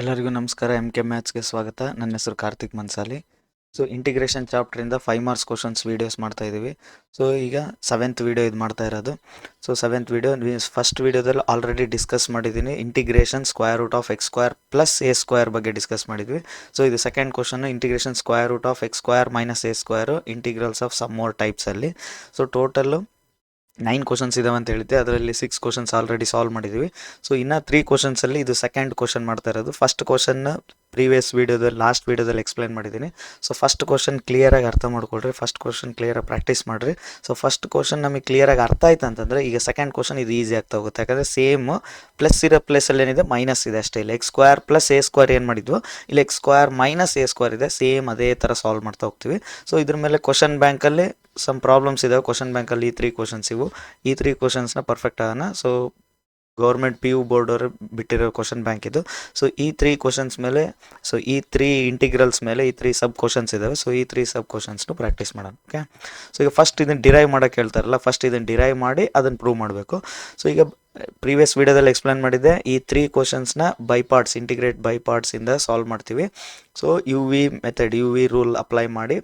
ಎಲ್ಲರಿಗೂ ನಮಸ್ಕಾರ. MK ಮ್ಯಾಥ್ಸ್ಗೆ ಸ್ವಾಗತ. ನನ್ನ ಹೆಸರು ಕಾರ್ತಿಕ್ ಮನ್ಸಾಲಿ. ಸೊ ಇಂಟಿಗ್ರೇಷನ್ ಚಾಪ್ಟ್ರಿಂದ 5 ಮಾರ್ಕ್ಸ್ ಕ್ವಶನ್ಸ್ ವೀಡಿಯೋಸ್ ಮಾಡ್ತಾ ಇದ್ದೀವಿ. ಸೊ ಈಗ 7th ವೀಡಿಯೋ ಇದು ಮಾಡ್ತಾ ಇರೋದು. ಸೊ 7th ವೀಡಿಯೋ ಫಸ್ಟ್ ವೀಡಿಯೋದಲ್ಲಿ ಆಲ್ರೆಡಿ ಡಿಸ್ಕಸ್ ಮಾಡಿದ್ದೀನಿ. Integration square root of x square plus a square ಬಗ್ಗೆ ಡಿಸ್ಕಸ್ ಮಾಡಿದ್ವಿ. ಸೊ ಇದು second question, integration square root of x square minus a square integrals of some more ಟೈಪ್ಸಲ್ಲಿ. So total 9 questions ಇದಾವೆ ಅಂತ ಹೇಳಿದ್ದೆ. ಅದರಲ್ಲಿ 6 questions already solve ಮಾಡಿದ್ದೀವಿ. So ಇನ್ನು 3 ಕ್ವಶನ್ಸಲ್ಲಿ ಇದು ಸೆಕೆಂಡ್ ಕ್ವಶನ್ ಮಾಡ್ತಾ ಇರೋದು. ಫಸ್ಟ್ ಕ್ವಶನ್ ಪ್ರೀವಿಯಸ್ ವೀಡಿಯೋದಲ್ಲಿ ಲಾಸ್ಟ್ ವೀಡಿಯೋದಲ್ಲಿ ಎಕ್ಸ್ಪ್ಲೈನ್ ಮಾಡಿದ್ದೀನಿ. ಸೊ ಫಸ್ಟ್ ಕ್ವಶನ್ ಕ್ಲಿಯರಾಗಿ ಅರ್ಥ ಮಾಡ್ಕೊಳ್ರಿ, ಫಸ್ಟ್ ಕ್ವಶನ್ ಕ್ಲಿಯರಾಗಿ ಪ್ರಾಕ್ಟೀಸ್ ಮಾಡಿರಿ. ಸೊ ಫಸ್ಟ್ ಕ್ವಶನ್ ನಮಗೆ ಕ್ಲಿಯರಾಗಿ ಅರ್ಥ ಆಯ್ತು ಅಂತಂದರೆ ಈಗ ಸೆಕೆಂಡ್ ಕ್ವಶನ್ ಇದು ಈಸಿ ಆಗ್ತಾ ಹೋಗುತ್ತೆ. ಯಾಕಂದರೆ ಸೇಮ್ ಪ್ಲಸ್ ಇರೋ ಪ್ಲೇಸಲ್ಲಿ ಏನಿದೆ ಮೈನಸ್ ಇದೆ ಅಷ್ಟೇ. ಇಲ್ಲ X square plus a square ಏನು ಮಾಡಿದ್ವು, ಇಲ್ಲಿ X square minus a square ಇದೆ. ಸೇಮ್ ಅದೇ ಥರ ಸಾಲ್ವ್ ಮಾಡ್ತಾ ಹೋಗ್ತೀವಿ. ಸೊ ಇದ್ರ ಮೇಲೆ ಕ್ವಶನ್ ಬ್ಯಾಂಕಲ್ಲಿ ಸಮ್ ಪ್ರಾಬ್ಲಮ್ಸ್ ಇದಾವೆ. ಕ್ವಶನ್ ಬ್ಯಾಂಕಲ್ಲಿ ಈ 3 ಕ್ವಶನ್ಸ್ ಇವು. ಈ 3 ಕ್ವಶನ್ಸ್ನ ಪರ್ಫೆಕ್ಟ್ ಆಗೋಣ. ಸೊ ಗೌರ್ಮೆಂಟ್ PU ಬೋರ್ಡ್ ಅವರು ಬಿಟ್ಟಿರೋ ಕ್ವಶನ್ ಬ್ಯಾಂಕ್ ಇದು. ಸೊ ಈ 3 ಕ್ವಶನ್ಸ್ ಮೇಲೆ, ಸೊ ಈ 3 ಇಂಟಿಗ್ರಲ್ಸ್ ಮೇಲೆ ಈ 3 ಸಬ್ ಕ್ವಶನ್ಸ್ ಇದ್ದಾವೆ. ಸೊ ಈ 3 ಸಬ್ ಕ್ವಶನ್ಸ್ನು ಪ್ರಾಕ್ಟೀಸ್ ಮಾಡೋಣ. ಓಕೆ. ಸೊ ಈಗ ಫಸ್ಟ್ ಇದನ್ನು ಡಿರೈವ್ ಮಾಡೋಕ್ಕೆ ಹೇಳ್ತಾರಲ್ಲ, ಫಸ್ಟ್ ಇದನ್ನು ಡಿರೈವ್ ಮಾಡಿ ಅದನ್ನು ಪ್ರೂವ್ ಮಾಡಬೇಕು. ಸೊ ಈಗ ಪ್ರೀವಿಯಸ್ ವೀಡಿಯೋದಲ್ಲಿ ಎಕ್ಸ್ಪ್ಲೇನ್ ಮಾಡಿದ್ದೆ, ಈ 3 ಕ್ವಶನ್ಸ್ನ ಬೈ ಪಾರ್ಟ್ಸ್, ಇಂಟಿಗ್ರೇಟ್ ಬೈ ಪಾರ್ಟ್ಸಿಂದ ಸಾಲ್ವ್ ಮಾಡ್ತೀವಿ. So UV method, UV rule apply ಮಾಡಿ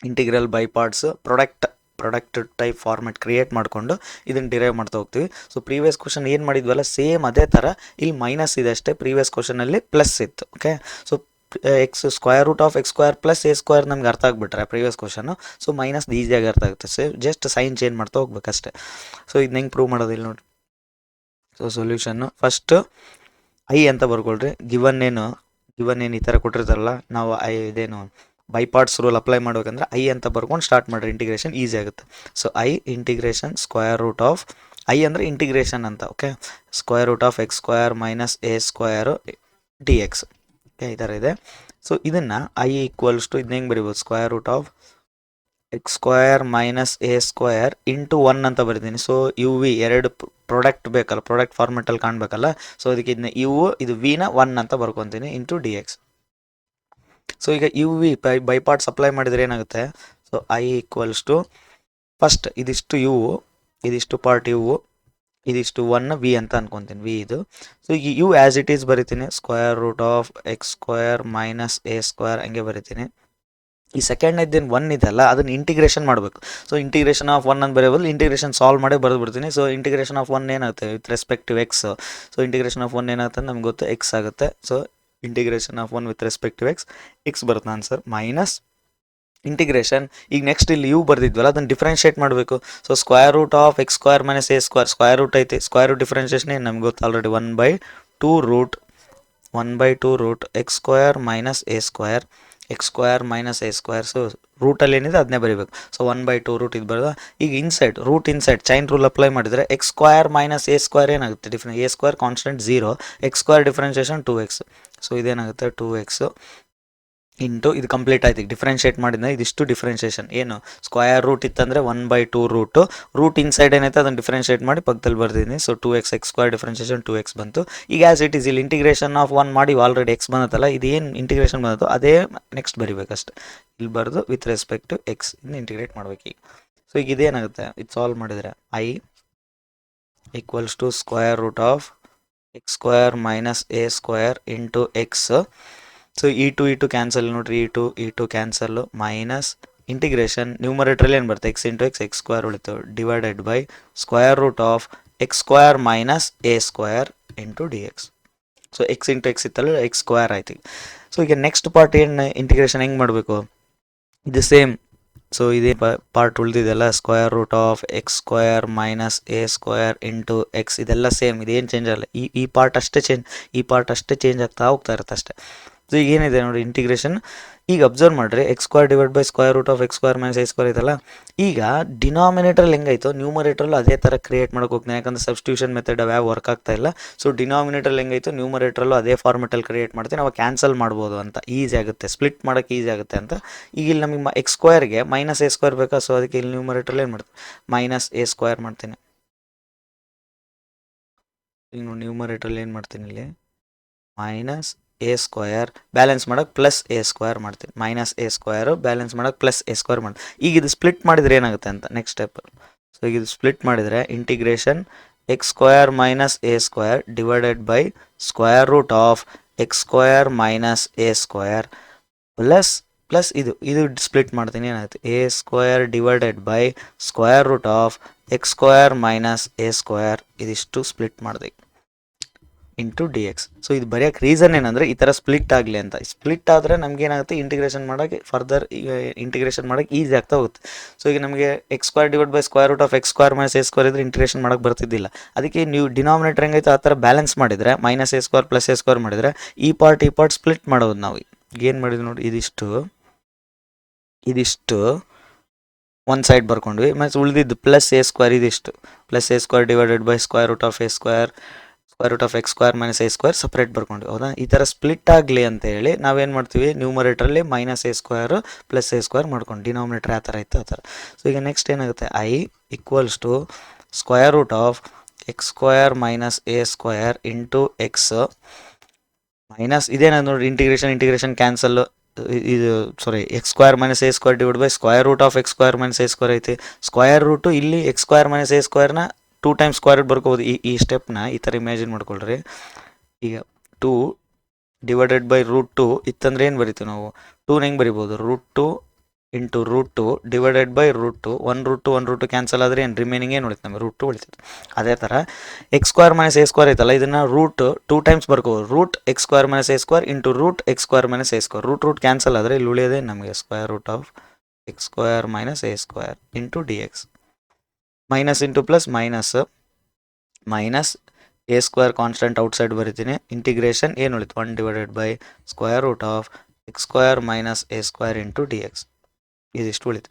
integral by parts product type format create ಮಾಡಿಕೊಂಡು ಇದನ್ನು ಡಿರೈವ್ ಮಾಡ್ತಾ ಹೋಗ್ತೀವಿ. ಸೊ ಪ್ರೀವಿಯಸ್ ಕ್ವಶನ್ ಏನು ಮಾಡಿದ್ವಲ್ಲ ಸೇಮ್ ಅದೇ ಥರ ಇಲ್ಲಿ ಮೈನಸ್ ಇದೆ ಅಷ್ಟೇ. ಪ್ರೀವಿಯಸ್ ಕ್ವಶನಲ್ಲಿ ಪ್ಲಸ್ ಇತ್ತು. Okay. So x square root of x square plus a square ನಮ್ಗೆ ಅರ್ಥ ಆಗಿಬಿಟ್ರೆ ಪ್ರೀವಿಯಸ್ ಕ್ವಶನು. ಸೊ ಮೈನಸ್ ಈಸಿಯಾಗಿ ಅರ್ಥ ಆಗುತ್ತೆ. ಸೊ ಜಸ್ಟ್ ಸೈನ್ ಚೇಂಜ್ ಮಾಡ್ತಾ ಹೋಗ್ಬೇಕಷ್ಟೆ. ಸೊ ಇದನ್ನ ಹೆಂಗೆ ಪ್ರೂವ್ ಮಾಡೋದಿಲ್ಲ ನೋಡಿ. ಸೊ ಸೊಲ್ಯೂಷನ್ನು ಫಸ್ಟ್ ಐ ಅಂತ ಬರ್ಕೊಳ್ರಿ. ಗಿವನ್ ಏನು ಈ ಥರ ಕೊಟ್ಟಿರ್ತಾರಲ್ಲ, ನಾವು ಇದೇನು ಬೈ ಪಾರ್ಟ್ಸ್ ರೂಲ್ ಅಪ್ಲೈ ಮಾಡ್ಬೇಕಂದ್ರೆ ಐ ಅಂತ ಬರ್ಕೊಂಡು ಸ್ಟಾರ್ಟ್ ಮಾಡಿರಿ. ಇಂಟಿಗ್ರೇಷನ್ ಈಸಿ ಆಗುತ್ತೆ. So I integration square root of, I ಅಂದರೆ ಇಂಟಿಗ್ರೇಷನ್ ಅಂತ. Okay. Square root of x square minus a square d x. Okay, ಈ ಥರ ಇದೆ. ಸೊ ಇದನ್ನು ಐ ಈಕ್ವಲ್ಸ್ ಟು ಇದನ್ನ ಹೆಂಗೆ ಬರಿಬೋದು, square root of x square minus a square into 1 ಅಂತ ಬರಿತೀನಿ. ಸೊ UV ಎರಡು ಪ್ರಾಡಕ್ಟ್ ಬೇಕಲ್ಲ, ಪ್ರಾಡಕ್ಟ್ ಫಾರ್ಮೆಟಲ್ಲಿ ಕಾಣಬೇಕಲ್ಲ. ಸೊ ಅದಕ್ಕೆ ಇದನ್ನ ಇದು ವಿನ 1 ಅಂತ ಬರ್ಕೊತೀನಿ ಇಂಟು ಡಿ ಎಕ್ಸ್. ಸೊ ಈಗ UV ಬೈ ಪಾರ್ಟ್ಸ್ ಅಪ್ಲೈ ಮಾಡಿದರೆ ಏನಾಗುತ್ತೆ, so I equals to first ಇದಿಷ್ಟು ಇದಿಷ್ಟು ಪಾರ್ಟ್ ಇದಿಷ್ಟು 1 ವಿ ಅಂತ ಅನ್ಕೊತೀನಿ, ವಿ ಇದು. ಸೊ ಈ ಆ್ಯಸ್ ಇಟ್ ಈಸ್ ಬರಿತೀನಿ, square root of x square minus a square ಹಂಗೆ ಬರಿತೀನಿ. ಈ ಸೆಕೆಂಡ್ ಇದ್ದೇನು 1 ಇದೆಲ್ಲ ಅದನ್ನು ಇಂಟಿಗ್ರೇಷನ್ ಮಾಡಬೇಕು. ಸೊ ಇಂಟಿಗ್ರೇಷನ್ ಆಫ್ 1 ಅಂತ ಬರೆಯಬಲ್ಲ, ಇಂಟಿಗ್ರೇಷನ್ ಸಾಲ್ವ್ ಮಾಡಿ ಬರೆದ್ಬಿಡ್ತೀನಿ. ಸೊ ಇಂಟಿಗ್ರೇಷನ್ ಆಫ್ 1 ಏನಾಗುತ್ತೆ with respective x. So integration of 1 ಏನಾಗುತ್ತೆ ನಮ್ಗೆ ಗೊತ್ತು, ಎಕ್ಸ್ ಆಗುತ್ತೆ. So integration of 1 with respective x ಬರುತ್ತೆ ಆನ್ಸರ್. ಮೈನಸ್ ಇಂಟಿಗ್ರೇಷನ್, ಈಗ ನೆಕ್ಸ್ಟ್ ಇಲ್ಲಿ ಬರ್ದಿದ್ವಲ್ಲ ಅದನ್ನು ಡಿಫ್ರೆನ್ಷಿಯೇಟ್ ಮಾಡಬೇಕು. So square root of x square minus a square, square root ಐತಿ. ಸ್ಕ್ವೇರ್ ರೂಟ್ ಡಿಫ್ರೆನ್ಷಿಯೇಷನ್ ಏನು ನಮ್ಗೆ ಗೊತ್ತು already, 1/2 root x square minus a square, x square minus a square. So ರೂಟಲ್ಲಿ ಏನಿದೆ ಅದನ್ನೇ ಬರೀಬೇಕು. ಸೊ 1/2 ರೂಟ್ ಇದು ಬರೋದು. ಈಗ ಇನ್ಸೈಡ್ ಚೈನ್ ರೂಲ್ ಅಪ್ಲೈ ಮಾಡಿದರೆ x square minus a square ಏನಾಗುತ್ತೆ, a square constant 0, x square differentiation 2x. So ಇದೇನಾಗುತ್ತೆ 2x ಇಂಟು ಇದು ಕಂಪ್ಲೀಟ್ ಆಯ್ತು. ಈಗ ಡಿಫ್ರೆನ್ಷಿಯೇಟ್ ಮಾಡಿದ್ರೆ ಇದಿಷ್ಟು ಡಿಫ್ರೆನ್ಷಿಯೇಷನ್ ಏನು, ಸ್ಕ್ವೇರ್ ರೂಟ್ ಇತ್ತಂದರೆ 1/2 ರೂಟ್ ಇನ್ಸೈಡ್ ಏನೈತೆ ಅದನ್ನು ಡಿಫ್ರೆನ್ಷಿಯೇಟ್ ಮಾಡಿ ಪಕ್ಕದಲ್ಲಿ ಬರ್ದಿದ್ದೀನಿ. So 2x, x square differentiation 2x ಬಂತು. ಈಗ ಆ್ಯಸ್ ಇಟ್ ಈಸ್ ಇಲ್ಲಿ ಇಂಟಿಗ್ರೇಷನ್ ಆಫ್ 1 ಮಾಡಿ ಆಲ್ರೆಡಿ ಎಕ್ಸ್ ಬಂದತ್ತಲ್ಲ, ಇದೇನು ಇಂಟಿಗ್ರೇಷನ್ ಬಂದತ್ತು ಅದೇ ನೆಕ್ಸ್ಟ್ ಬರಿಬೇಕಷ್ಟೆ. ಇಲ್ಲಿ ಬರೆದು ವಿತ್ ರೆಸ್ಪೆಕ್ಟ್ ಟು ಎಕ್ಸ್ ಇನ್ನು ಇಂಟಿಗ್ರೇಟ್ ಮಾಡ್ಬೇಕು ಈಗ. ಸೊ ಈಗ ಇದೇನಾಗುತ್ತೆ, ಇದು ಸಾಲ್ವ್ ಮಾಡಿದರೆ I equals to square root of x square minus a square into x. So ಈ ಟು ಕ್ಯಾನ್ಸಲ್ ನೋಡ್ರಿ, ಈ ಟು ಕ್ಯಾನ್ಸಲ್ಲು. ಮೈನಸ್ ಇಂಟಿಗ್ರೇಷನ್ ನ್ಯೂಮರೇಟ್ರಲ್ಲಿ ಏನು ಬರುತ್ತೆ, ಎಕ್ಸ್ ಇಂಟು ಎಕ್ಸ್ ಸ್ಕ್ವೇರ್ ಉಳಿತು, divided by square root of x square minus a square into d x. So x into x ಇತ್ತಲ್ಲ, x square ಆಯ್ತು. So ಈಗ ನೆಕ್ಸ್ಟ್ ಪಾರ್ಟ್ ಏನು ಇಂಟಿಗ್ರೇಷನ್ ಹೆಂಗೆ ಮಾಡಬೇಕು, ಇದು ಸೇಮ್. ಸೊ ಇದೇ ಪಾರ್ಟ್ ಉಳಿದಿದೆಲ್ಲ, square root of x square minus a square into x, ಇದೆಲ್ಲ ಸೇಮ್, ಇದೇನು ಚೇಂಜ್ ಆಗಲ್ಲ. ಈ ಪಾರ್ಟ್ ಅಷ್ಟೇ ಚೇಂಜ್ ಆಗ್ತಾ ಹೋಗ್ತಾ ಇರುತ್ತೆ ಅಷ್ಟೇ. ಸೊ ಈಗ ಏನಿದೆ ನೋಡಿ ಇಂಟಿಗ್ರೇಷನ್, ಈಗ ಅಬ್ಸರ್ವ್ ಮಾಡಿರಿ, x square divide by square root of x square minus a square ಇದೆಲ್ಲ. ಈಗ ಡಿನಾಮಿನೇಟ್ರಲ್ಲಿ ಹೆಂಗಾಯ್ತು ನ್ಯೂಮರೇಟ್ರಲ್ಲೂ ಅದೇ ಥರ ಕ್ರಿಯೇಟ್ ಮಾಡೋಕೆ ಹೋಗ್ತೀನಿ, ಯಾಕಂದರೆ ಸಬ್ಸ್ಟಿಟ್ಯೂಷನ್ ಮೆಥಡ್ ಯಾವ ವರ್ಕ್ ಆಗ್ತಾ ಇಲ್ಲ. ಸೊ ಡಿನಾಮಿನೇಟ್ರಲ್ಲಿ ಹೆಂಗಾಯ್ತು ನ್ಯೂಮರೇಟ್ರಲ್ಲೂ ಅದೇ ಫಾರ್ಮೆಟಲ್ಲಿ ಕ್ರಿಯೇಟ್ ಮಾಡ್ತೀನಿ, ಅವಾಗ ಕ್ಯಾನ್ಸಲ್ ಮಾಡ್ಬೋದು ಅಂತ ಈಸಿ ಆಗುತ್ತೆ, ಸ್ಪ್ಲಿಟ್ ಮಾಡೋಕ್ಕೆ ಈಸಿ ಆಗುತ್ತೆ ಅಂತ. ಈಗ ಇಲ್ಲಿ ನಮಗೆ ಎಕ್ಸ್ ಸ್ಕ್ವೇರ್ಗೆ ಮೈನಸ್ ಎ ಸ್ಕ್ವೇರ್ ಬೇಕಾ, ಸೊ ಅದಕ್ಕೆ ಇಲ್ಲಿ ನ್ಯೂಮರೇಟ್ರಲ್ಲಿ ಏನು ಮಾಡ್ತೀನಿ, ಮೈನಸ್ ಎ ಸ್ಕ್ವೇರ್ ಮಾಡ್ತೀನಿ. ಈಗ ನೋಡಿ ನ್ಯೂಮರೇಟ್ರಲ್ಲಿ ಏನು ಮಾಡ್ತೀನಿ, ಇಲ್ಲಿ ಮೈನಸ್ ಎ ಸ್ಕ್ವೇರ್ ಬ್ಯಾಲೆನ್ಸ್ ಮಾಡೋಕ್ಕೆ ಪ್ಲಸ್ ಎ ಸ್ಕ್ವೇರ್ ಮಾಡ್ತೀನಿ, ಮೈನಸ್ ಎ ಸ್ಕ್ವೇರು ಬ್ಯಾಲೆನ್ಸ್ ಮಾಡೋಕ್ಕೆ ಪ್ಲಸ್ ಎ ಸ್ಕ್ವೇರ್ ಮಾಡ್ತೀನಿ. ಈಗ ಇದು ಸ್ಪ್ಲಿಟ್ ಮಾಡಿದರೆ ಏನಾಗುತ್ತೆ ಅಂತ ನೆಕ್ಸ್ಟ್ ಸ್ಟೆಪ್. ಸೊ ಈಗ ಇದು ಸ್ಪ್ಲಿಟ್ ಮಾಡಿದರೆ integration x square minus a square divided by square root of x square minus a square plus ಇದು ಸ್ಪ್ಲಿಟ್ ಮಾಡ್ತೀನಿ, ಏನಾಗುತ್ತೆ a square divided by square root of x square minus a square ಇದಿಷ್ಟು split ಮಾಡಿದೆ into d x. So ಇದು ಬರೆಯೋಕ್ಕೆ reason ಏನಂದರೆ ಈ ಥರ ಸ್ಪ್ಲಿಟ್ ಆಗಲಿ ಅಂತ. ಸ್ಪ್ಲಿಟ್ ಆದರೆ ನಮ್ಗೆ ಏನಾಗುತ್ತೆ ಇಂಟಿಗ್ರೇಷನ್ ಮಾಡೋಕ್ಕೆ ಫರ್ದರ್ ಈಗ ಇಂಟಿಗ್ರೇಷನ್ ಮಾಡೋಕ್ಕೆ ಈಸಿ ಆಗ್ತಾ ಹೋಗುತ್ತೆ. ಸೊ ಈಗ ನಮಗೆ x square divide by square root of x square minus a square ಇದ್ರೆ ಇಂಟಿಗ್ರೇಷನ್ ಮಾಡೋಕ್ಕೆ ಬರ್ತಿದ್ದಿಲ್ಲ. ಅದಕ್ಕೆ ನೀವು ಡಿನಾಮಿನೇಟರ್ ಹೆಂಗೈತೆ ಆ ಥರ ಬ್ಯಾಲೆನ್ಸ್ ಮಾಡಿದರೆ minus a square plus a square ಮಾಡಿದರೆ ಈ ಪಾರ್ಟ್ ಸ್ಪ್ಲಿಟ್ ಮಾಡೋದು. ನಾವು ಏನು ಮಾಡಿದ್ವಿ ನೋಡಿ, ಇದಿಷ್ಟು ಒಂದು ಸೈಡ್ ಬರ್ಕೊಂಡ್ವಿ, ಮತ್ತು ಉಳಿದಿದ್ದು ಪ್ಲಸ್ ಎ ಸ್ಕ್ವಯರ್ ಇದಿಷ್ಟು plus a square divided by square root of a square root of x square minus a square separate ಬರ್ಕೊಂಡ್ವಿ. ಹೌದಾ, ಈ ಥರ ಸ್ಪ್ಲಿಟ್ ಆಗಲಿ ಅಂತ ಹೇಳಿ ನಾವೇನು ಮಾಡ್ತೀವಿ, ನ್ಯೂಮರೇಟ್ರಲ್ಲಿ minus a square plus a square ಮಾಡ್ಕೊಂಡು ಡಿನಾಮಿನೇಟರ್ ಯಾವ ಥರ ಇತ್ತು ಆ ಥರ. ಸೊ ಈಗ ನೆಕ್ಸ್ಟ್ ಏನಾಗುತ್ತೆ, I equals to square root of x square minus a square into x minus ಇದೇನಾದ್ರು ನೋಡಿ ಇಂಟಿಗ್ರೇಷನ್ ಕ್ಯಾನ್ಸಲ್. ಇದು sorry x square minus a square divide by square root of x square minus a square ಐತಿ. Square root ಇಲ್ಲಿ x square minus a ಸ್ಕ್ವಯರ್ನ 2 times square root ಬರ್ಕೋಬೋದು. ಈ ಸ್ಟೆಪ್ನ ಈ ಥರ ಇಮ್ಯಾಜಿನ್ ಮಾಡ್ಕೊಳ್ರಿ. ಈಗ 2 ಡಿವೈಡೆಡ್ ಬೈ ರೂಟ್ 2 ಇತ್ತಂದ್ರೆ ಏನು ಬರಿತೀವಿ ನಾವು, 2ನ ಹೆಂಗೆ ಬರಿಬೋದು, root 2 into root 2 divided by root 2. One root cancel ಆದರೆ ಏನು ರಿಮೈನಿಂಗ್ ಏನು ಉಳಿತು ನಮಗೆ, ರೂಟ್ 2 ಉಳಿತೈತೆ. ಅದೇ ಥರ x square minus a square ಐತಲ್ಲ, ಇದನ್ನು ರೂಟ್ 2 ಟೈಮ್ಸ್ ಬರ್ಕೋಬೋದು. Root x square minus a square into root x square minus a square. Root cancel ಆದರೆ ಇಲ್ಲಿ ಉಳಿಯೋದೇ ನಮಗೆ square root of x square minus a square into d x. Minus into plus minus a square constant outside ಬರಿತೀನಿ. Integration ಏನು ಉಳಿತು, 1 divided by square root of x square minus a square into d X ಇದಿಷ್ಟು ಉಳಿತು.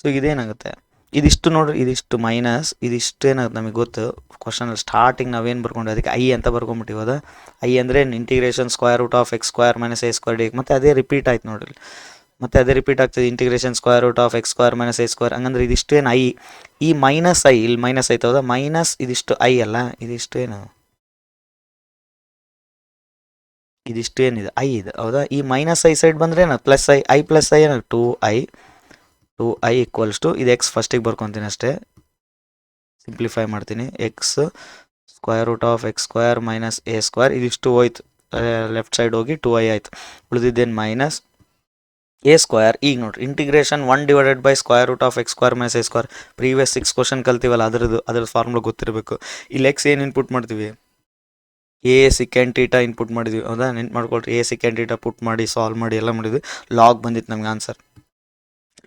So ಇದೇನಾಗುತ್ತೆ, ಇದಿಷ್ಟು ನೋಡ್ರಿ, ಇದಿಷ್ಟು minus ಇದಿಷ್ಟು ಏನಾಗುತ್ತೆ ನಮಗೆ ಗೊತ್ತು. ಕ್ವಶನಲ್ಲಿ ಸ್ಟಾರ್ಟಿಂಗ್ ನಾವೇನು ಬರ್ಕೊಂಡು ಅದಕ್ಕೆ ಐ ಅಂತ ಬರ್ಕೊಂಬಿಟ್ಟಿವಿ. ಅದ ಐ ಅಂದರೆ integration square root of x square minus a square d x. ಮತ್ತು ಅದೇ ರಿಪೀಟ್ ಆಯ್ತು ನೋಡ್ರಿ, ಮತ್ತೆ ಅದೇ ರಿಪೀಟ್ ಆಗ್ತದೆ integration square root of x square minus a square. ಹಂಗಂದ್ರೆ ಇದಿಷ್ಟು ಏನು ಐ, ಈ ಮೈನಸ್ ಐ ಇಲ್ಲಿ ಮೈನಸ್ ಐತೆ ಹೌದಾ, ಮೈನಸ್ ಇದಿಷ್ಟು ಐ ಅಲ್ಲ, ಇದಿಷ್ಟು ಏನು ಇದಿಷ್ಟು ಏನಿದೆ ಐ ಇದೆ ಹೌದಾ. ಈ ಮೈನಸ್ ಐ ಸೈಡ್ ಬಂದರೆ ಏನು ಪ್ಲಸ್ ಐ ಪ್ಲಸ್ ಐ ಏನು 2i ಈಕ್ವಲ್ಸ್ ಟು ಇದು ಎಕ್ಸ್ ಫಸ್ಟಿಗೆ ಬರ್ಕೊತೀನಿ ಅಷ್ಟೇ, ಸಿಂಪ್ಲಿಫೈ ಮಾಡ್ತೀನಿ. X square root of x square minus a square ಇದಿಷ್ಟು ಹೋಯ್ತು, ಲೆಫ್ಟ್ ಸೈಡ್ ಹೋಗಿ 2i ಆಯಿತು. ಉಳಿದಿದ್ದೇನು ಮೈನಸ್ ಎ ಸ್ಕ್ವಯರ್. ಈಗ ನೋಡ್ರಿ integration 1 divided by square root of x square minus a square. Previous 6 question ಕಲ್ತೀವಲ್ಲ ಅದ್ರದ್ದು ಫಾರ್ಮುಲಾ ಗೊತ್ತಿರಬೇಕು. ಇಲ್ಲಿ ಎಕ್ಸ್ ಏನು ಇನ್ಪುಟ್ ಮಾಡ್ತೀವಿ, ಎ ಸಿಕೆಂಡ್ ಟೀಟಾ ಇನ್ಪುಟ್ ಮಾಡಿದ್ವಿ ಹೌದಾ, ನೆನ್ಪು ಮಾಡ್ಕೊಳ್ರಿ. ಎ ಸಿಕೆಂಡ್ ಟೀಟಾ ಪುಟ್ ಮಾಡಿ ಸಾಲ್ವ್ ಮಾಡಿ ಎಲ್ಲ ಮಾಡಿದ್ವಿ. ಲಾಗ್ ಬಂದಿತ್ತು ನಮ್ಗೆ answer,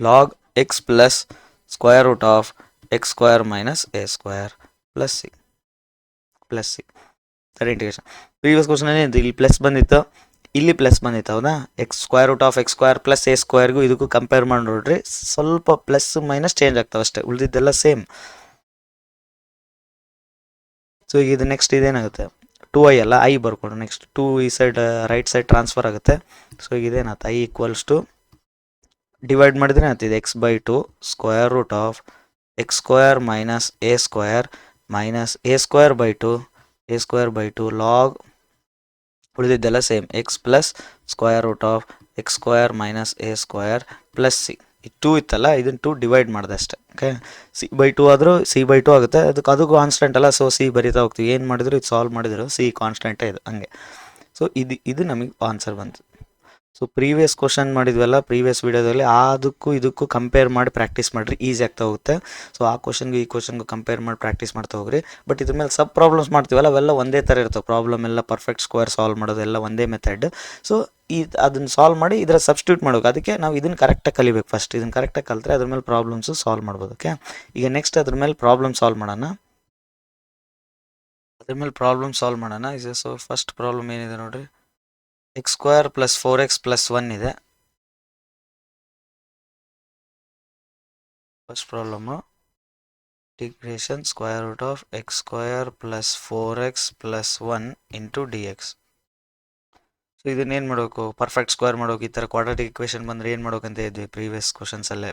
log x plus square root of x square minus a square plus c ಸರಿ ಇಂಟಿಗ್ರೇಷನ್. ಪ್ರೀವಿಯಸ್ ಕ್ವಶನಲ್ಲಿ ಇಲ್ಲಿ ಪ್ಲಸ್ ಬಂದಿತ್ತು, ಇಲ್ಲಿ ಪ್ಲಸ್ ಬಂದಿತ್ತು ಹೌದಾ. X square root of x square plus a ಸ್ಕ್ವಯರ್ಗೂ ಇದಕ್ಕೂ ಕಂಪೇರ್ ಮಾಡಿ ನೋಡ್ರಿ, ಸ್ವಲ್ಪ ಪ್ಲಸ್ ಮೈನಸ್ ಚೇಂಜ್ ಆಗ್ತಾವೆ ಅಷ್ಟೇ, ಉಳಿದಿದ್ದೆಲ್ಲ ಸೇಮ್. ಸೊ ಈಗ ಇದು ನೆಕ್ಸ್ಟ್ ಇದೇನಾಗುತ್ತೆ, 2i ಅಲ್ಲ ಐ ಬರ್ಕೊಂಡು ನೆಕ್ಸ್ಟ್ 2 ಈ ಸೈಡ್ ರೈಟ್ ಸೈಡ್ ಟ್ರಾನ್ಸ್ಫರ್ ಆಗುತ್ತೆ. ಸೊ ಈಗ ಇದೇನಾಯ್ತು ಐ ಈಕ್ವಲ್ಸ್ ಟು ಡಿವೈಡ್ ಮಾಡಿದ್ರೆ ಏನಾಗ್ತಿದೆ x by 2 square root of x square minus a square by 2 log ಉಳಿದಿದ್ದೆಲ್ಲ same x plus square root of x square minus a square plus c. ಈ 2 ಇತ್ತಲ್ಲ ಇದನ್ನು 2 divide ಮಾಡಿದೆ ಅಷ್ಟೇ. ಓಕೆ, ಸಿ ಬೈ 2 ಆದರೂ C by 2 ಆಗುತ್ತೆ, ಅದು constant ಅಲ್ಲ. ಸೊ ಸಿ ಬರಿತಾ ಹೋಗ್ತೀವಿ, ಏನು ಮಾಡಿದ್ರು ಇದು ಸಾಲ್ವ್ ಮಾಡಿದ್ರು ಸಿ ಕಾನ್ಸ್ಟೆಂಟೇ ಇದು ಹಂಗೆ. ಸೊ ಇದು ನಮಗೆ ಆನ್ಸರ್ ಬಂತು. ಸೊ ಪ್ರೀವಿಯಸ್ ಕ್ವಶನ್ ಮಾಡಿದ್ವಲ್ಲ ಪ್ರೀವಿಯಸ್ ವೀಡಿಯೋದಲ್ಲಿ ಅದಕ್ಕೂ ಇದಕ್ಕೂ ಕಂಪೇರ್ ಮಾಡಿ ಪ್ರಾಕ್ಟೀಸ್ ಮಾಡಿರಿ, ಈಸಿ ಆಗ್ತಾ ಹೋಗುತ್ತೆ. ಸೊ ಆ ಕ್ವಶನ್ಗೂ ಈ ಕ್ವಶನ್ಗೂ ಕಂಪೇರ್ ಮಾಡಿ ಪ್ರಾಕ್ಟೀಸ್ ಮಾಡ್ತಾ ಹೋಗ್ರಿ. ಬಟ್ ಇದ್ರ ಮೇಲೆ ಸಬ್ ಪ್ರಾಬ್ಲಮ್ಸ್ ಮಾಡ್ತೀವಲ್ಲ ಅವೆಲ್ಲ ಒಂದೇ ಥರ ಇರ್ತವೆ. ಪ್ರಾಬ್ಲಮ್ ಎಲ್ಲ ಪರ್ಫೆಕ್ಟ್ ಸ್ಕ್ವೇರ್ ಸಾಲ್ವ್ ಮಾಡೋದೆಲ್ಲ ಒಂದೇ ಮೆಥಡ್. ಸೊ ಅದನ್ನು ಸಾಲ್ವ್ ಮಾಡಿ ಇದರ ಸಬ್ಸ್ಟಿಟ್ಯೂಟ್ ಮಾಡೋಕೆ, ಅದಕ್ಕೆ ನಾವು ಇದನ್ನು ಕರೆಕ್ಟಾಗಿ ಕಲಿಬೇಕು. ಫಸ್ಟ್ ಇದನ್ನು ಕರೆಕ್ಟಾಗಿ ಕಲಿತ್ರೆ ಅದ್ರ ಮೇಲೆ ಪ್ರಾಬ್ಲಮ್ಸು ಸಾಲ್ವ್ ಮಾಡ್ಬೋದು. ಓಕೆ, ಈಗ ನೆಕ್ಸ್ಟ್ ಅದ್ರ ಮೇಲೆ ಪ್ರಾಬ್ಲಮ್ ಸಾಲ್ವ್ ಮಾಡೋಣ. ಸೊ ಫಸ್ಟ್ ಪ್ರಾಬ್ಲಮ್ ಏನಿದೆ ನೋಡ್ರಿ, x square plus 4x plus 1 ಇದೆ. First problem integration square root of x square plus 4x plus 1 into d x. So ಇದನ್ನೇನು ಮಾಡಬೇಕು, ಪರ್ಫೆಕ್ಟ್ ಸ್ಕ್ವೇರ್ ಮಾಡೋಕೆ. ಈ ಥರ ಕ್ವಾಡ್ರಾಟಿಕ್ ಇಕ್ವೇಷನ್ ಬಂದರೆ ಏನು ಮಾಡೋಕಂತ ಇದ್ವಿ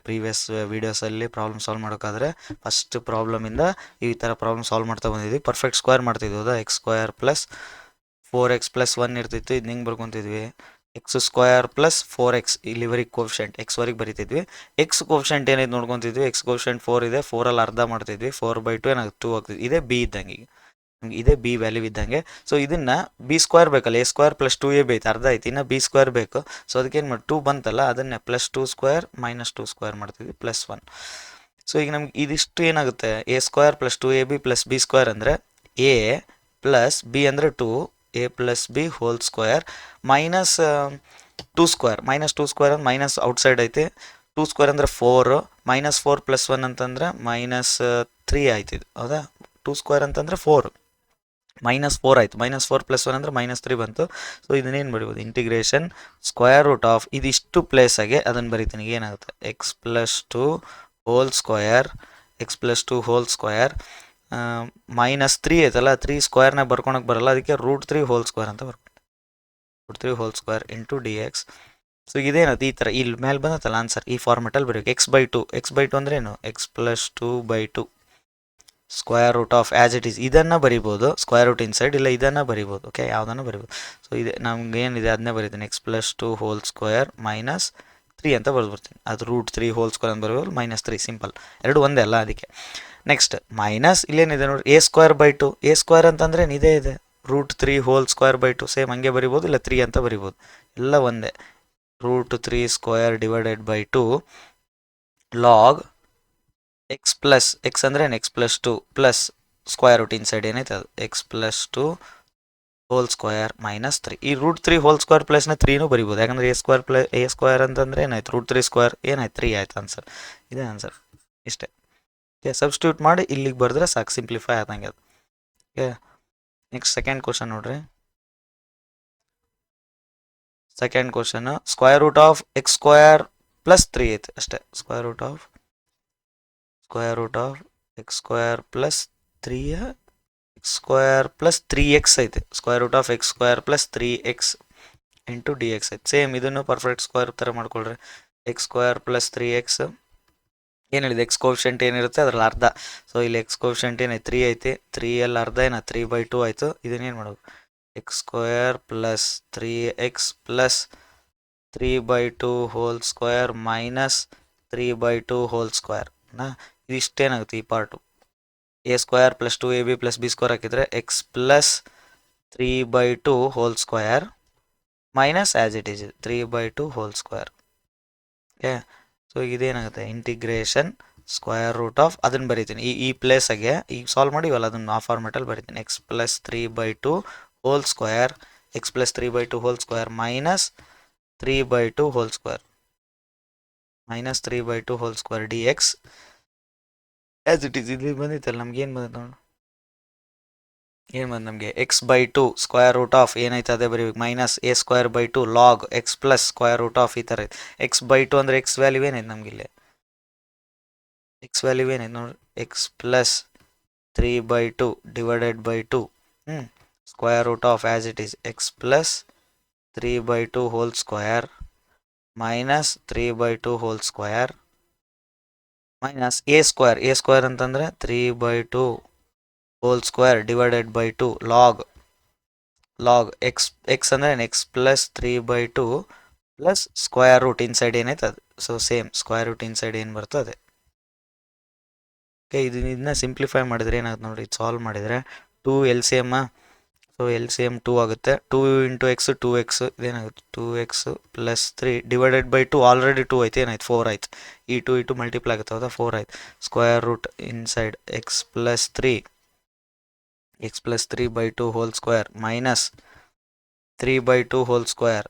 ಪ್ರೀವಿಯಸ್ ವೀಡಿಯೋಸಲ್ಲಿ ಪ್ರಾಬ್ಲಮ್ ಸಾಲ್ವ್ ಮಾಡೋಕ್ಕಾದ್ರೆ ಫಸ್ಟ್ ಪ್ರಾಬ್ಲಮಿಂದ ಈ ಥರ ಪ್ರಾಬ್ಲಮ್ ಸಾಲ್ವ್ ಮಾಡ್ತಾ ಬಂದಿದ್ವಿ. ಪರ್ಫೆಕ್ಟ್ ಸ್ಕ್ವೇರ್ ಮಾಡ್ತಿದ್ವಿ ಹೌದಾ. X square plus 4x plus 1 ಇರ್ತಿತ್ತು, ಇದನ್ನ ಹಿಂಗೆ ಬರ್ಕೊತಿದ್ವಿ ಎಕ್ಸ್ ಸ್ಕ್ವಯರ್ ಪ್ಲಸ್ 4x ಇಲ್ಲಿವರೆಗೆ ಕೋಫಿಷೆಂಟ್ ಎಕ್ಸ್ವರೆಗೆ ಬರೀತಿದ್ವಿ. ಎಕ್ಸ್ ಕೋಫಿಷೆಂಟ್ ಏನಿದೆ ನೋಡ್ಕೊತಿದ್ವಿ, ಎಕ್ಸ್ ಕೋಫಿಷೆಂಟ್ 4 ಇದೆ, 4ಅಲ್ಲಿ ಅರ್ಧ ಮಾಡ್ತಿದ್ವಿ, 4/2 ಏನಾಗುತ್ತೆ 2 ಆಗ್ತಿದ್ವಿ. ಇದೇ ಬಿ ಇದ್ದಂಗೆ. ಈಗ ನಮ್ಗೆ ಇದೇ ಬಿ ವ್ಯಾಲ್ಯೂ ಇದ್ದಂಗೆ. ಸೊ ಇದನ್ನು ಬಿ ಸ್ಕ್ವೇರ್ ಬೇಕಲ್ಲ, ಎ ಸ್ಕ್ವೇರ್ ಪ್ಲಸ್ 2ab ಐತೆ, ಅರ್ಧ ಐತಿ, ಇನ್ನು ಬಿ ಸ್ಕ್ವೇರ್ ಬೇಕು. ಸೊ ಅದಕ್ಕೆ ಏನು ಮಾಡಿ 2 ಬಂತಲ್ಲ, ಅದನ್ನೇ ಪ್ಲಸ್ 2 ಸ್ಕ್ವೇರ್ ಮೈನಸ್ 2 ಸ್ಕ್ವೇರ್ ಮಾಡ್ತೀವಿ ಪ್ಲಸ್ 1. ಸೊ ಈಗ ನಮ್ಗೆ ಇದಿಷ್ಟು ಏನಾಗುತ್ತೆ, a square plus 2ab plus b square ಅಂದರೆ ಎ ಪ್ಲಸ್ ಬಿ ಅಂದರೆ 2, A plus B hole square minus 2 square. Minus 2 square ಅಂದ್ರೆ ಮೈನಸ್ ಔಟ್ಸೈಡ್ ಐತೆ, 2 ಸ್ಕ್ವೇರ್ ಅಂದರೆ 4, ಮೈನಸ್ 4 ಪ್ಲಸ್ 1 ಅಂತಂದರೆ ಮೈನಸ್ 3 ಆಯ್ತು ಇದು, ಹೌದಾ. 2 ಸ್ಕ್ವೇರ್ ಅಂತಂದರೆ 4, ಮೈನಸ್ 4 ಆಯಿತು, ಮೈನಸ್ 4 ಪ್ಲಸ್ 1 ಅಂದರೆ ಮೈನಸ್ 3 ಬಂತು. ಸೊ ಇದನ್ನೇನು ಬರಿಬೋದು, ಇಂಟಿಗ್ರೇಷನ್ ಸ್ಕ್ವೇರ್ ರೂಟ್ ಆಫ್ ಇದಿಷ್ಟು ಪ್ಲೇಸಾಗೆ ಅದನ್ನು ಬರಿತೀನಿ. ಏನಾಗುತ್ತೆ, X plus 2 whole square, X plus 2 whole square minus 3 ಐತಲ್ಲ, 3 ಸ್ಕ್ವೇರ್ನಾಗ ಬರ್ಕೊಳಕ್ಕೆ ಬರಲ್ಲ, ಅದಕ್ಕೆ ರೂಟ್ 3 ಹೋಲ್ ಸ್ಕ್ವೇರ್ ಅಂತ ಬರ್ಕೊಂಡು, root 3 whole square into d x. So ಇದೇನದು ಈ ಥರ ಇಲ್ಲಿ ಮೇಲೆ ಬಂದತ್ತಲ್ಲ ಆನ್ಸರ್, ಈ ಫಾರ್ಮೆಟಲ್ಲಿ ಬರೀಬೇಕು. ಎಕ್ಸ್ ಬೈ ಟು ಅಂದ್ರೆ ಏನು, x plus 2/2 square root of as it is, ಇದನ್ನು ಬರಿಬೋದು ಸ್ಕ್ವೇರ್ ರೂಟ್ ಇನ್ಸೈಡ್, ಇಲ್ಲ ಇದನ್ನು ಬರಿಬೋದು, ಓಕೆ, ಯಾವುದನ್ನು ಬರಿಬೋದು. ಸೊ ಇದೆ ನಮ್ಗೆ ಏನಿದೆ ಅದನ್ನೇ ಬರೀತೀನಿ, x plus 2 whole square minus 3 ಅಂತ ಬರ್ತೀನಿ. ಅದು ರೂಟ್ 3 ಹೋಲ್ ಸ್ಕ್ವೇರ್ ಅಂತ ಬರೀಬೋದು, ಮೈನಸ್ 3 ಸಿಂಪಲ್, ಎರಡು ಒಂದೇ ಅಲ್ಲ ಅದಕ್ಕೆ. ನೆಕ್ಸ್ಟ್ ಮೈನಸ್ ಇಲ್ಲೇನಿದೆ ನೋಡಿ, a square by 2, a square ಅಂತಂದ್ರೆ ಇದೇ ಇದೆ, root 3 whole square by 2, same ಹಂಗೆ ಬರಿಬೋದು, ಇಲ್ಲ 3 ಅಂತ ಬರಿಬೋದು, ಎಲ್ಲ ಒಂದೇ. Root 3 square divided by 2 log x plus, x ಅಂದರೆ x plus 2 plus square root inside ಏನೈತೆ ಅದು x plus 2 whole square minus 3. ಈ ರೂಟ್ 3 ಹೋಲ್ ಸ್ಕ್ವೇರ್ ಪ್ಲಸ್ನ 3ನೂ ಬರಿಬೋದು, ಯಾಕಂದರೆ ಎ ಸ್ಕ್ವೇರ್ ಅಂತಂದರೆ ಏನಾಯ್ತು, ರೂಟ್ 3 ಸ್ಕ್ವೇರ್ ಏನಾಯ್ತು 3 ಆಯ್ತು ಆನ್ಸರ್. ಇದೇ ಆನ್ಸರ್, ಇಷ್ಟೇ. ಓಕೆ, ಸಬ್ಸ್ಟಿಟ್ಯೂಟ್ ಮಾಡಿ ಇಲ್ಲಿಗೆ ಬರೆದ್ರೆ ಸಾಕು, ಸಿಂಪ್ಲಿಫೈ ಆದಂಗೆ ಅದು. ಓಕೆ, ನೆಕ್ಸ್ಟ್ ಸೆಕೆಂಡ್ ಕ್ವಶನ್ ನೋಡ್ರಿ. Second question square root of x square plus 3 ಐತೆ ಅಷ್ಟೇ. Square root of x square plus 3 x square plus 3x ಐತೆ. Square root of x square plus 3x into d x ಐತೆ. Same ಇದನ್ನು perfect square ಥರ ಮಾಡ್ಕೊಳ್ರಿ. X square plus 3x ಏನು ಹೇಳಿದೆ, X coefficient ಏನಿರುತ್ತೆ ಅದ್ರಲ್ಲಿ ಅರ್ಧ. ಸೊ ಇಲ್ಲಿ ಎಕ್ಸ್ ಕೋಫಿಷಿಯಂಟ್ ಏನೈತೆ 3 ಐತಿ, 3 ಅರ್ಧ ಏನ 3/2 ಆಯಿತು. ಇದನ್ನೇನು ಮಾಡೋದು, x square plus 3x plus 3/2 whole square minus 3/2 whole square ನಾ. ಇದಿಷ್ಟೇನಾಗುತ್ತೆ ಈ part, a square plus 2ab plus b square ಹಾಕಿದರೆ x plus 3/2 whole square minus as it is 3/2 whole square. Okay, so ಇದೇನಾಗುತ್ತೆ ಇಂಟಿಗ್ರೇಷನ್ ಸ್ಕ್ವೇರ್ ರೂಟ್ ಆಫ್ ಅದನ್ನು ಬರಿತೀನಿ ಈ ಪ್ಲೇಸಾಗೆ. ಈಗ solve ಮಾಡಿವಲ್ಲ ಅದನ್ನು ಆ ಫಾರ್ಮೆಟಲ್ಲಿ ಬರಿತೀನಿ. X plus 3/2 whole square, X plus 3/2 whole square minus 3/2 whole square, minus 3/2 whole square D X as it is. ಇಲ್ಲಿ ಬಂದಿತ್ತಲ್ಲ ನಮ್ಗೆ ಏನು ಬಂದ ನೋಡು, ಏನು ಬಂದು ನಮಗೆ x/2 ಸ್ಕ್ವೇರ್ ರೂಟ್ ಆಫ್ ಏನೈತೆ ಅದೇ ಬರೀಬೇಕು, minus a square by 2 log x plus square root of ಈ ಥರ ಐತೆ. x/2 ಅಂದರೆ ಎಕ್ಸ್ ವ್ಯಾಲ್ಯೂ ಏನೈತೆ ನಮ್ಗೆ ಇಲ್ಲಿ, ಎಕ್ಸ್ ವ್ಯಾಲ್ಯೂ ಏನೈತೆ ನೋಡಿ, x plus 3/2 divided by 2 square root of as it is x plus 3/2 whole square minus 3/2 whole square minus a square ಅಂತಂದರೆ 3/2 whole square divided by 2 log x ಅಂದರೆ x plus 3/2 plus square root inside ಏನೈತೆ ಅದು. So same square root inside ಏನು ಬರ್ತದೆ. Okay, ಇದನ್ನ simplify ಮಾಡಿದರೆ ಏನಾಗುತ್ತೆ ನೋಡಿ, ಇದು ಸಾಲ್ವ್ ಮಾಡಿದರೆ 2 LCM, ಸೊ LCM 2 ಆಗುತ್ತೆ. 2 into X 2x, ಇದೇನಾಗುತ್ತೆ 2x plus 3 divided by 2 already 2 ಐತೆ, ಏನಾಯ್ತು 4 ಆಯ್ತು. ಈ 2 ಮಲ್ಟಿಪ್ಲೈ ಆಗುತ್ತೆ, ಹೌದಾ 4 ಆಯ್ತು. Square root inside x plus 3/2 whole square minus 3/2 whole square.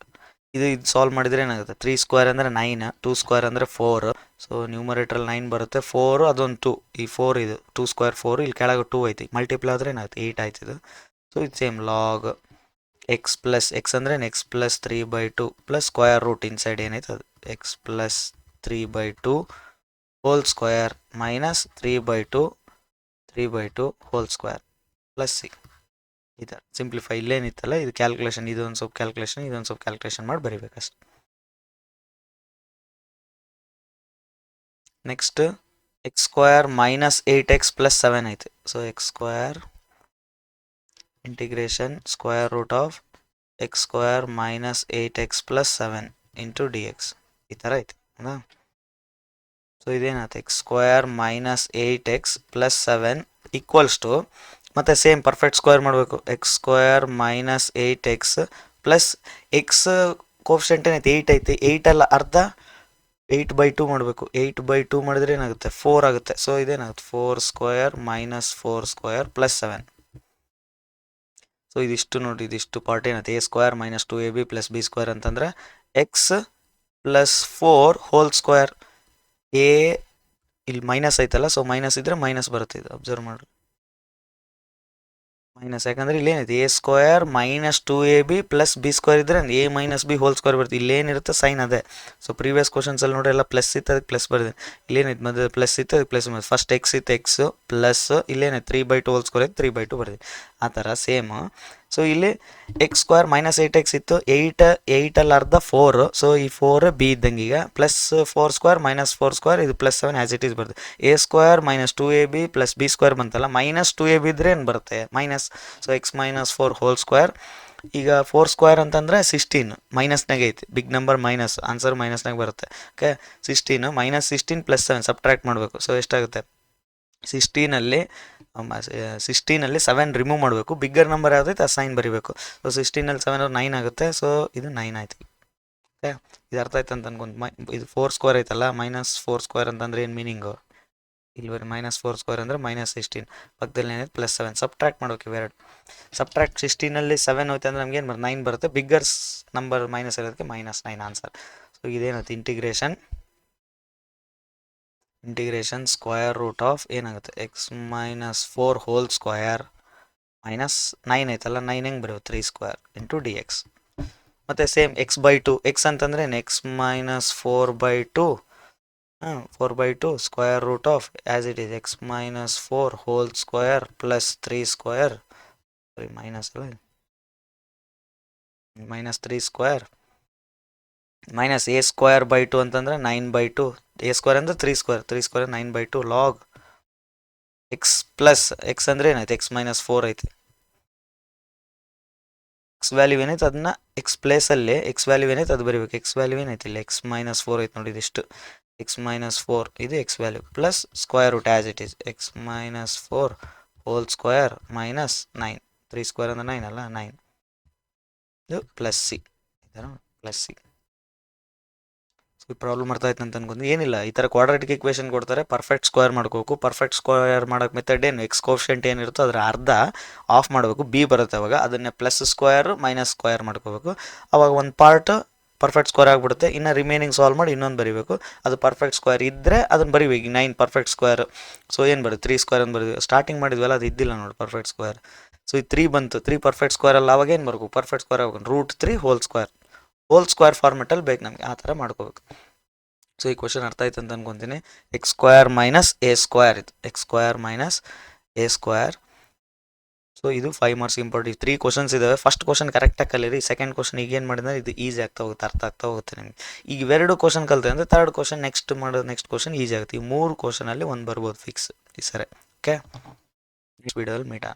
ಇದು ಸಾಲ್ವ್ ಮಾಡಿದರೆ ಏನಾಗುತ್ತೆ, 3 ಸ್ಕ್ವೇರ್ ಅಂದರೆ 9, 2 ಸ್ಕ್ವೇರ್ ಅಂದರೆ 4. ಸೊ ನ್ಯೂಮರೇಟ್ರಲ್ಲಿ 9 ಬರುತ್ತೆ, 4 ಅದೊಂದು 2, ಈ 4 ಇದು 2 ಸ್ಕ್ವೇರ್ 4, ಇಲ್ಲಿ ಕೆಳಗೆ 2 ಐತಿ, ಮಲ್ಟಿಪ್ಲೈ ಆದರೆ ಏನಾಗುತ್ತೆ 8 ಆಯ್ತು ಇದು. ಸೊ ಇದು ಸೇಮ್ ಲಾಗ್ ಎಕ್ಸ್ ಅಂದರೆ x plus 3/2 plus square root inside ಏನೈತೆ ಅದು x plus 3/2 whole square minus 3/2 whole square plus c. ಈ ಥರ ಸಿಂಪ್ಲಿಫೈ ಇಲ್ಲೇನಿತ್ತಲ್ಲ ಇದು ಕ್ಯಾಲ್ಕುಲೇಷನ್, ಇದೊಂದು ಸ್ವಲ್ಪ ಕ್ಯಾಲ್ಕುಲೇಷನ್ ಮಾಡಿ ಬರೀಬೇಕಷ್ಟೆ. Next x square minus 8x plus 7 ಐತೆ. So x square integration square root of x square minus 8x plus 7 into d x ಈ ಥರ ಐತೆ, ಹೌದಾ. ಸೊ ಇದೇನಾಯ್ತು x square minus 8x plus 7 equals to ಮತ್ತು ಸೇಮ್ ಪರ್ಫೆಕ್ಟ್ ಸ್ಕ್ವೇರ್ ಮಾಡಬೇಕು. X square minus 8x plus x coefficient ಏನೈತೆ 8 ಐತಿ, 8 ಅರ್ಧ 8/2 ಮಾಡಬೇಕು. 8/2 ಮಾಡಿದ್ರೆ ಏನಾಗುತ್ತೆ 4 ಆಗುತ್ತೆ. ಸೊ ಇದೇನಾಗುತ್ತೆ 4 square minus 4 square plus 7. So ಇದಿಷ್ಟು ನೋಡಿ, ಇದಿಷ್ಟು ಪಾರ್ಟ್ ಏನೈತೆ a square minus 2ab plus b square ಅಂತಂದರೆ ಎಕ್ಸ್ ಪ್ಲಸ್ 4 ಹೋಲ್ ಸ್ಕ್ವೇರ್. ಎ ಇಲ್ಲಿ ಮೈನಸ್ ಐತಲ್ಲ, ಸೊ ಮೈನಸ್ ಇದ್ರೆ ಮೈನಸ್ ಬರುತ್ತೆ. ಇದು ಅಬ್ಸರ್ವ್ ಮಾಡ್ರಿ, ಮೈನಸ್. ಯಾಕಂದ್ರೆ ಇಲ್ಲಿ ಏನೈತೆ a square minus 2ab plus b square ಇದ್ರೆ a minus b whole square ಬರುತ್ತೆ. ಇಲ್ಲೇನಿರುತ್ತೆ ಸೈನ್ ಅದೇ. ಸೊ ಪ್ರೀವಿಯಸ್ ಕ್ವಶನ್ಸಲ್ಲಿ ನೋಡ್ರಿ ಎಲ್ಲ ಪ್ಲಸ್ ಇತ್ತು, ಅದಕ್ಕೆ ಪ್ಲಸ್ ಬರ್ದಿದೆ. ಇಲ್ಲೇನೈತೆ ಮಧ್ಯೆ ಪ್ಲಸ್ ಇತ್ತು, ಅದಕ್ಕೆ ಪ್ಲಸ್ ಫಸ್ಟ್ ಎಕ್ಸ್ ಇತ್ತು, ಎಕ್ಸ್ ಪ್ಲಸ್ ಇಲ್ಲೇನೈತೆ 3/2 ಹೋಲ್ ಸ್ಕ್ವೇರ್ ಐತೆ, 3/2 ಬರ್ದಿದೆ. ಆ ಥರ ಸೇಮ್. ಸೊ ಇಲ್ಲಿ ಎಕ್ಸ್ ಸ್ಕ್ವೇರ್ ಮೈನಸ್ 8x ಇತ್ತು, 8 ಅರ್ಧ 4. ಸೊ ಈ 4 ಬಿ ಇದ್ದಂಗೆ ಈಗ ಪ್ಲಸ್ 4 ಸ್ಕ್ವೇರ್ ಮೈನಸ್ 4 ಸ್ಕ್ವೇರ್ ಇದು ಪ್ಲಸ್ 7 ಆ್ಯಸ್ ಇಟ್ ಈಸ್ ಬರುತ್ತೆ. a square minus 2ab plus b square ಬಂತಲ್ಲ, ಮೈನಸ್ 2ab ಇದ್ರೆ ಏನು ಬರುತ್ತೆ minus. So X minus 4 whole square. ಈಗ 4 ಸ್ಕ್ವೇರ್ ಅಂತಂದರೆ 16 ಮೈನಸ್ನಾಗೆ ಐತಿ, ಬಿಗ್ ನಂಬರ್ ಮೈನಸ್, ಆನ್ಸರ್ ಮೈನಸ್ನಾಗ ಬರುತ್ತೆ. ಓಕೆ, 16 ಮೈನಸ್ 16 ಪ್ಲಸ್ 7 ಸಬ್ಟ್ರಾಕ್ಟ್ ಮಾಡಬೇಕು. ಸೊ ಎಷ್ಟಾಗುತ್ತೆ 16ಅಲ್ಲಿ 7 ರಿಮೂವ್ ಮಾಡಬೇಕು. ಬಿಗ್ಗರ್ ನಂಬರ್ ಯಾವುದೈತೆ ಆ ಸೈನ್ ಬರೀಬೇಕು. ಸೊ 16ಅಲ್ಲಿ 7 9 ಆಗುತ್ತೆ. ಸೊ ಇದು 9 ಆಯ್ತು. ಓಕೆ, ಇದು ಅರ್ಥ ಆಯ್ತು ಅಂತ ಅನ್ಕೊಂಡು ಇದು 4 ಸ್ಕ್ವೇರ್ ಐತಲ್ಲ, ಮೈನಸ್ 4 ಸ್ಕ್ವೇರ್ ಅಂತಂದ್ರೆ ಏನು ಮೀನಿಂಗು? ಇಲ್ಲಿ ಬರೀ ಮೈನಸ್ 4 ಸ್ಕ್ವೇರ್ ಅಂದರೆ ಮೈನಸ್ 16, ಪಕ್ಕದಲ್ಲಿ ಏನಿದೆ ಪ್ಲಸ್ 7. ಸಬ್ಟ್ರಾಕ್ಟ್ ಮಾಡೋಕೆ ಇವೆರಡು. ಸಬ್ಟ್ರಾಕ್ಟ್ 16ಅಲ್ಲಿ 7 ಹೋಯ್ತು ಅಂದರೆ ನಮ್ಗೆ ಏನು ಬರುತ್ತೆ 9 ಬರುತ್ತೆ. ಬಿಗ್ಗರ್ಸ್ ನಂಬರ್ ಮೈನಸ್ ಇರೋದಕ್ಕೆ ಮೈನಸ್ 9 ಆನ್ಸರ್. ಸೊ ಇದೇನೈತೆ ಇಂಟಿಗ್ರೇಷನ್ ಸ್ಕ್ವೇರ್ ರೂಟ್ ಆಫ್ ಏನಾಗುತ್ತೆ x minus 4 whole square minus 9 ಐತಲ್ಲ, 9 ಹೆಂಗೆ ಬರೋದು 3 ಸ್ಕ್ವೇರ್ ಇಂಟು ಡಿ ಎಕ್ಸ್. ಮತ್ತು ಸೇಮ್ x/2, ಎಕ್ಸ್ ಅಂತಂದರೆ x minus 4/2 4/2 square root of as it is x minus 4 whole square plus 3 square minus minus 3 square minus a square by 2 ಅಂತಂದರೆ 9/2. a square ಅಂದರೆ 3 square, 3 square 9/2 log x plus x ಅಂದರೆ ಏನಾಯ್ತು X minus 4 ಐತಿ. X value ಏನೈತೆ ಅದನ್ನ X ಪ್ಲೇಸಲ್ಲಿ X value ಏನೈತೆ ಅದು ಬರೀಬೇಕು. ಎಕ್ಸ್ ವ್ಯಾಲ್ಯೂ ಏನೈತಿ ಇಲ್ಲಿ ಎಕ್ಸ್ ಮೈನಸ್ 4 ಐತೆ ನೋಡಿ, ಇದಿಷ್ಟು ಎಕ್ಸ್ ಮೈನಸ್ 4 ಇದು x value plus square root as it is x minus 4 whole square minus 9. 3 square ಅಂದರೆ 9 ಅಲ್ಲ, 9 ಇದು ಪ್ಲಸ್ ಸಿ, ಪ್ಲಸ್ ಸಿ. ಈ ಪ್ರಾಬ್ಲಮ್ ಅರ್ಥ ಆಯ್ತು ಅಂತ ಅನ್ಕೊಂಡು ಏನಿಲ್ಲ, ಈ ಥರ ಕ್ವಾಡ್ರಾಟಿಕ್ ಇಕ್ವೇಷನ್ ಕೊಡ್ತಾರೆ, ಪರ್ಫೆಕ್ಟ್ ಸ್ಕ್ವೇರ್ ಮಾಡ್ಕೋಬೇಕು. ಪರ್ಫೆಕ್ಟ್ ಸ್ಕ್ವೇರ್ ಮಾಡೋಕೆ ಮೆಥಡ್ ಏನು ಎಕ್ಸ್ ಕೋಫಿಷಿಯಂಟ್ ಏನಿರುತ್ತೋ ಅದರ ಅರ್ಧ ಆಫ್ ಮಾಡಬೇಕು, ಬಿ ಬರುತ್ತೆ ಅವಾಗ. ಅದನ್ನೇ ಪ್ಲಸ್ ಸ್ಕ್ವೇರ್ ಮೈನಸ್ ಸ್ಕ್ವೇರ್ ಮಾಡ್ಕೋಬೇಕು. ಅವಾಗ ಒಂದು ಪಾರ್ಟ್ ಪರ್ಫೆಕ್ಟ್ ಸ್ಕ್ವೇರ್ ಆಗಿಬಿಡುತ್ತೆ. ಇನ್ನು ರಿಮೈನಿಂಗ್ ಸಾಲ್ವ್ ಮಾಡಿ ಇನ್ನೊಂದು ಬರೀಬೇಕು. ಅದು ಪರ್ಫೆಕ್ಟ್ ಸ್ಕ್ವೇರ್ ಇದ್ದರೆ ಅದನ್ನು ಬರೀಬೇಕು. 9 ಪರ್ಫೆಕ್ಟ್ ಸ್ಕ್ವೇರ್. ಸೊ ಏನು ಬರುತ್ತೆ 3 ಸ್ಕ್ವೇರ್ ಅಂತ ಬರೀತೀವಿ. ಸ್ಟಾರ್ಟಿಂಗ್ ಮಾಡಿದ್ವಲ್ಲ ಅದು ಇದ್ದಿಲ್ಲ ನೋಡಿ ಪರ್ಫೆಕ್ಟ್ ಸ್ಕ್ವೇರ್. ಸೊ ಈ 3 ಬಂತು, 3 ಪರ್ಫೆಕ್ಟ್ ಸ್ಕ್ವೇರ್ ಅಲ್ಲ, ಅವಾಗ ಏನು ಬರಬೇಕು ಪರ್ಫೆಕ್ಟ್ ಸ್ಕ್ವೇರ್ ಆಗಬೇಕು. √3 ಹೋಲ್ ಸ್ಕ್ವೇರ್ ಫಾರ್ಮೆಟಲ್ಲಿ ಬೇಕು ನಮಗೆ, ಆ ಥರ ಮಾಡ್ಕೋಬೇಕು. ಸೊ ಈ ಕ್ವಶನ್ ಅರ್ಥ ಆಯ್ತು ಅಂತ ಅನ್ಕೊತೀನಿ. X square minus a square ಇದು x square minus a square. So ಇದು 5 ಮಾರ್ಕ್ಸ್ ಇಂಪಾರ್ಟೆಂಟ್. 3 ಕ್ವಶನ್ಸ್ ಇದಾವೆ. ಫಸ್ಟ್ ಕ್ವಶನ್ ಕರೆಕ್ಟಾಗಿ ಕಲೀರಿ. ಸೆಕೆಂಡ್ ಕ್ವಶನ್ ಈಗ ಏನು ಮಾಡಿದ್ರೆ ಇದು ಈಸಿ ಆಗ್ತಾ ಹೋಗುತ್ತೆ, ಅರ್ಥ ಆಗ್ತಾ ಹೋಗುತ್ತೆ ನಿಮಗೆ. ಈಗ ಇವೆರಡು ಕ್ವಶನ್ ಕಲಿತೆ ಅಂದರೆ third question next question easy ಆಗುತ್ತೆ. ಈ 3 ಕ್ವಶನಲ್ಲಿ ಒಂದು ಬರ್ಬೋದು ಫಿಕ್ಸ್ ಈ ಸರಿ. ಓಕೆ, ನೆಕ್ಸ್ಟ್ ವಿಡಿಯೋದಲ್ಲಿ ಮೀಟ್